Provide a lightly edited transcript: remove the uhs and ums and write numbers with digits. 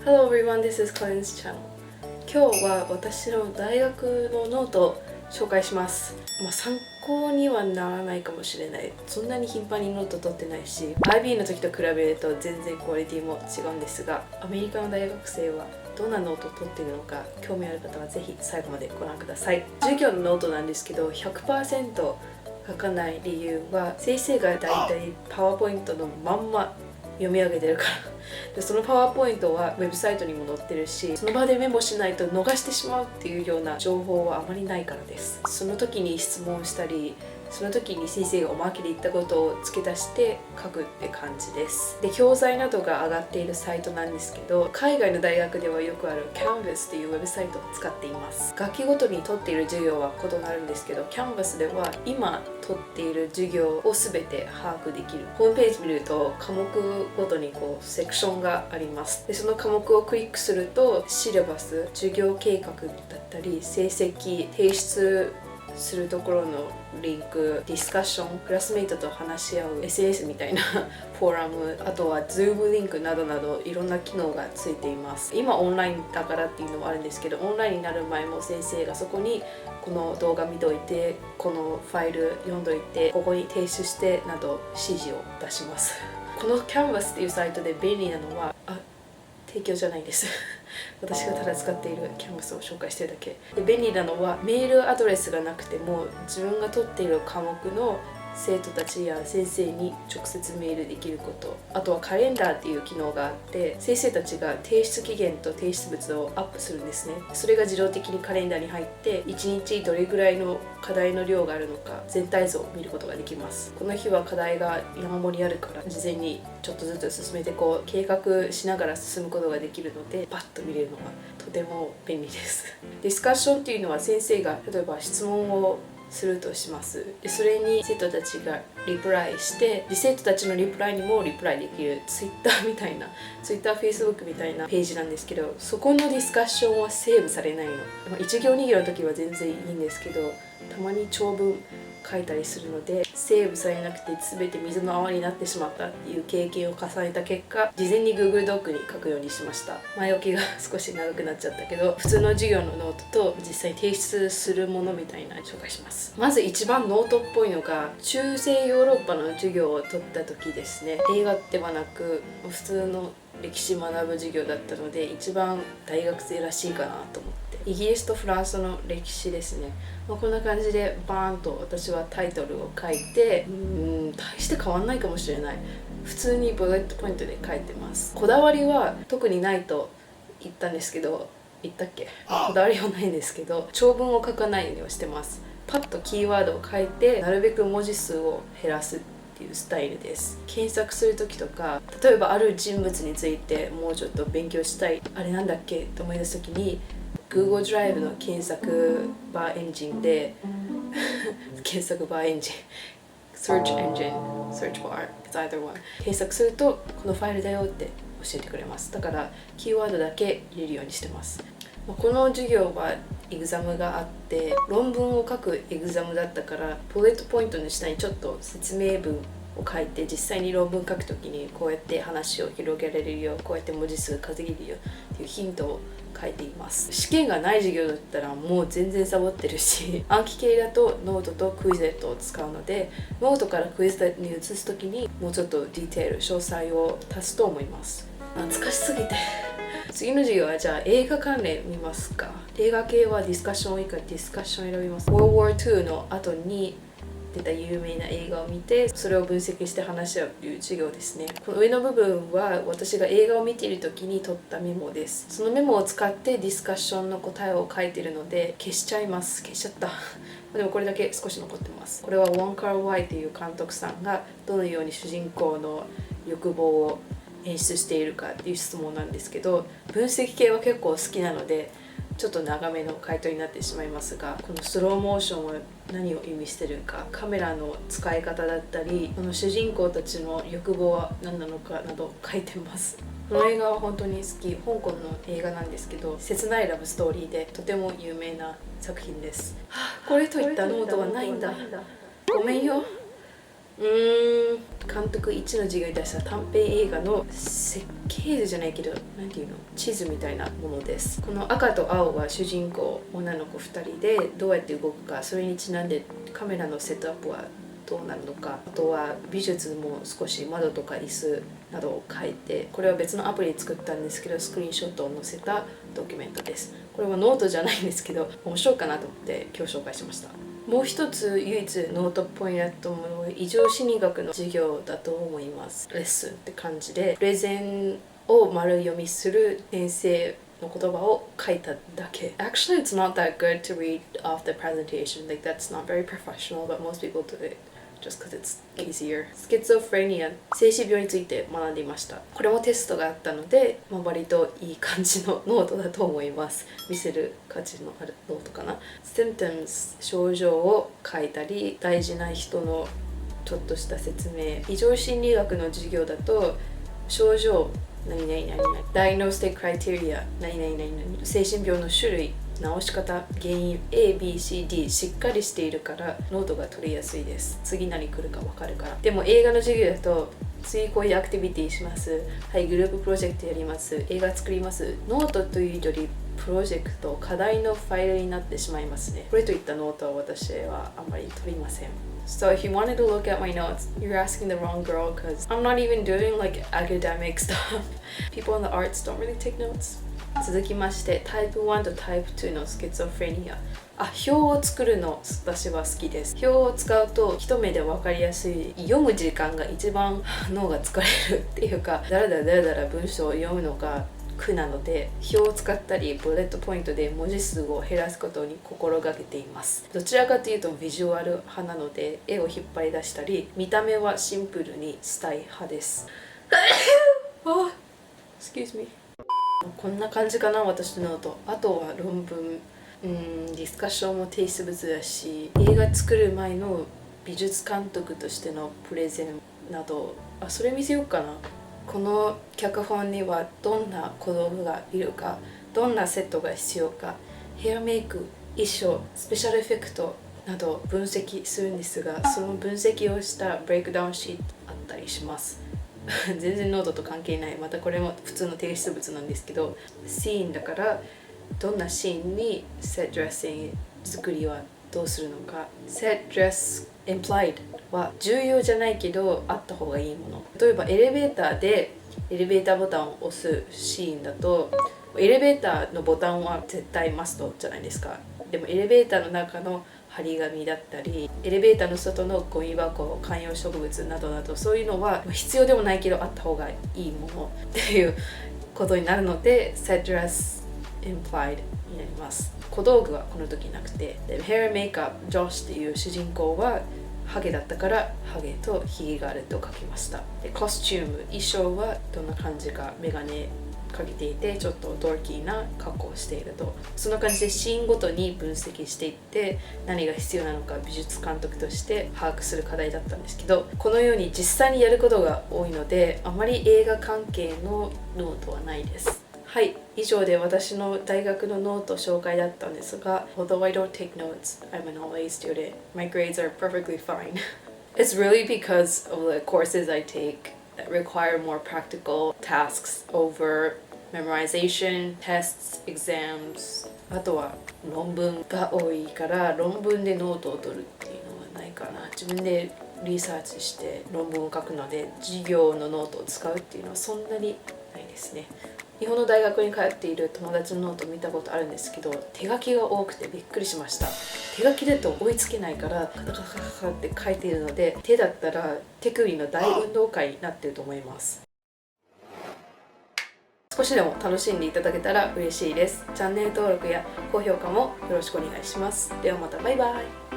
Hello everyone, this is Colin's channel. 今日は私の大学のノートを紹介します。参考にはならないかもしれない。そんなに頻繁にノート取ってないし、IB の時と比べると全然クオリティも違うんですが、アメリカの大学生はどんなノートを取っているのか興味ある方はぜひ最後までご覧ください。授業のノートなんですけど、100% 書かない理由は先生がだいたいパワーポイントのまんま読み上げてるからで、そのパワーポイントはウェブサイトにも載ってるし、その場でメモしないと逃してしまうっていうような情報はあまりないからです。その時に質問したり、その時に先生がおまけで言ったことを付け足して書くって感じです。で、教材などが上がっているサイトなんですけど、海外の大学ではよくある Canvas っていうウェブサイトを使っています。学期ごとに取っている授業は異なるんですけど、Canvas では今取っている授業を全て把握できる。ホームページ見ると科目ごとにセクションがあります。で、その科目をクリックするとシラバス、授業計画だったり、成績、提出するところのリンク、ディスカッション、クラスメイトと話し合う SNS みたいなフォーラム、あとは Zoom リンクなどなどいろんな機能がついています。今オンラインだからっていうのもあるんですけど、オンラインになる前も先生がそこにこの動画見といて、このファイル読んどいて、ここに提出してなど指示を出します。この Canvas っていうサイトで便利なのは、提供じゃないです私がただ使っている Canvas を紹介してるだけで、便利なのはメールアドレスがなくても自分が取っている科目の生徒たちや先生に直接メールできること、あとはカレンダーっていう機能があって、先生たちが提出期限と提出物をアップするんですね。それが自動的にカレンダーに入って、1日どれぐらいの課題の量があるのか全体像を見ることができます。この日は課題が山盛りあるから事前にちょっとずつ進めて計画しながら進むことができるので、パッと見れるのがとても便利です。ディスカッションっていうのは先生が例えば質問をするとします。で、それに生徒たちがリプライして、で生徒たちのリプライにもリプライできる Twitter みたいな Twitter、Facebook みたいなページなんですけど、そこのディスカッションはセーブされないの。1行2行の時は全然いいんですけど、たまに長文書いたりするのでセーブされなくて全て水の泡になってしまったっていう経験を重ねた結果、事前に Google ドックに書くようにしました。前置きが少し長くなっちゃったけど、普通の授業のノートと実際に提出するものみたいな紹介します。まず一番ノートっぽいのが中世ヨーロッパの授業を取った時ですね。映画ではなく普通の歴史学ぶ授業だったので、一番大学生らしいかなと思って、イギリスとフランスの歴史ですね。こんな感じでバーンと私はタイトルを書いて、大して変わんないかもしれない。普通にブレットポイントで書いてます。こだわりは特にないと言ったんですけど、言ったっけ？こだわりはないんですけど、長文を書かないようにはしてます。パッとキーワードを書いて、なるべく文字数を減らすっていうスタイルです。検索する時とか、例えばある人物についてもうちょっと勉強したい、あれなんだっけと思い出す時に Google ドライブの検索バーエンジンで検索バーエンジンSearch Engine Search Bar It's either one 検索するとこのファイルだよって教えてくれます。だからキーワードだけ入れるようにしてます。この授業はエグザムがあって、論文を書くエグザムだったから、ブレットポイントの下にちょっと説明文を書いて、実際に論文書くときにこうやって話を広げられるよ、こうやって文字数稼げるよっていうヒントを書いています。試験がない授業だったらもう全然サボってるし、暗記系だとノートとクイズレットを使うので、ノートからクイズレットに移すときにもうちょっとディテール、詳細を足すと思います。懐かしすぎて次の授業はじゃあ映画関連見ますか。映画系はディスカッション多いからディスカッション選びます。World War II の後に出た有名な映画を見て、それを分析して話し合うという授業ですね。この上の部分は私が映画を見ている時に撮ったメモです。そのメモを使ってディスカッションの答えを書いているので消しちゃいます。消しちゃったでもこれだけ少し残ってます。これはウォン・カー・ワイという監督さんがどのように主人公の欲望を演出しているかっていう質問なんですけど、分析系は結構好きなのでちょっと長めの回答になってしまいますが、このスローモーションは何を意味してるか、カメラの使い方だったり、この主人公たちの欲望は何なのかなど書いてます。この映画は本当に好き。香港の映画なんですけど、切ないラブストーリーでとても有名な作品です。これといったノートはないんだ。ごめんよ。監督1の授業に出した短編映画の設計図じゃないけど、なんていうの、地図みたいなものです。この赤と青は主人公女の子2人でどうやって動くか、それにちなんでカメラのセットアップはどうなるのか、あとは美術も少し窓とか椅子などを描いて、これは別のアプリで作ったんですけど、スクリーンショットを載せたドキュメントです。これはノートじゃないんですけど、面白いかなと思って今日紹介しました。もう一つ唯一ノートっぽいなと思うのは異常心理学の授業だと思います。レッスンって感じでプレゼンを丸読みする先生の言葉を書いただけ。Actually, it's not that good to read off the presentation. Like that's not very professional, but most people do it just because it's easier. スキゾフレニア、精神病について学んでいました。これもテストがあったので、割といい感じのノートだと思います。見せる価値のあるノートかな。Symptoms、症状を書いたり、大事な人のちょっとした説明。異常心理学の授業だと、症状、何々何々、Diagnostic criteria、何々何々、精神病の種類、直し方、原因 A、B、C、D しっかりしているからノートが取りやすいです。次何来るか分かるから。でも映画の授業だと次こういうアクティビティします、はい、グループプロジェクトやります、映画作ります。ノートというよりプロジェクト、課題のファイルになってしまいますね。これといったノートは私はあんまり取りません。So if you wanted to look at my notes, you're asking the wrong girl because I'm not even doing like academic stuff. People in the arts don't really take notes. 続きましてタイプ1とタイプ2のスキゾフレニア。表を作るの私は好きです。表を使うと一目で分かりやすい。読む時間が一番脳が疲れるっていうか、だらだら文章を読むのが苦なので、表を使ったりブレッドポイントで文字数を減らすことに心がけています。どちらかというとビジュアル派なので、絵を引っ張り出したり、見た目はシンプルにしたい派です。Excuse me。こんな感じかな、私のノート。あとは論文、ディスカッションも提出物だし、映画作る前の美術監督としてのプレゼンなど、それ見せようかな。この脚本にはどんな小道具がいるか、どんなセットが必要か、ヘアメイク、衣装、スペシャルエフェクトなど分析するんですが、その分析をしたブレイクダウンシートあったりします。全然ノートと関係ない。またこれも普通の提出物なんですけど、シーンだからどんなシーンにセットドレッシング作りはどうするのか。セットドレス implied は重要じゃないけどあった方がいいもの。例えばエレベーターでエレベーターボタンを押すシーンだと、エレベーターのボタンは絶対マストじゃないですか。でもエレベーターの中の張り紙だったり、エレベーターの外のゴミ箱、観葉植物などなど、そういうのは必要でもないけどあった方がいいものっていうことになるので、set dress implied になります。小道具はこの時なくて、でヘアメイクアップジョシュっていう主人公はハゲだったからハゲとヒゲがあると書きました。でコスチューム、衣装はどんな感じか、メガネかけていてちょっとドーキーな格好をしていると。そんな感じでシーンごとに分析していって、何が必要なのか美術監督として把握する課題だったんですけど、このように実際にやることが多いので、あまり映画関係のノートはないです。はい、以上で私の大学のノート紹介だったんですが、 Although I don't take notes, I'm an all-A student. My grades are perfectly fine. It's really because of the courses I take that require more practical tasks over memorization, tests, exams. あとは論文が多いから論文でノートを取るっていうのはないかな。自分でリサーチして論文を書くので、授業のノートを使うっていうのはそんなにないですね。日本の大学に通っている友達のノート見たことあるんですけど、手書きが多くてびっくりしました。手書きだと追いつけないからカタカタカタって書いているので、手だったら手首の大運動会になっていると思います。少しでも楽しんでいただけたら嬉しいです。チャンネル登録や高評価もよろしくお願いします。ではまた、バイバイ。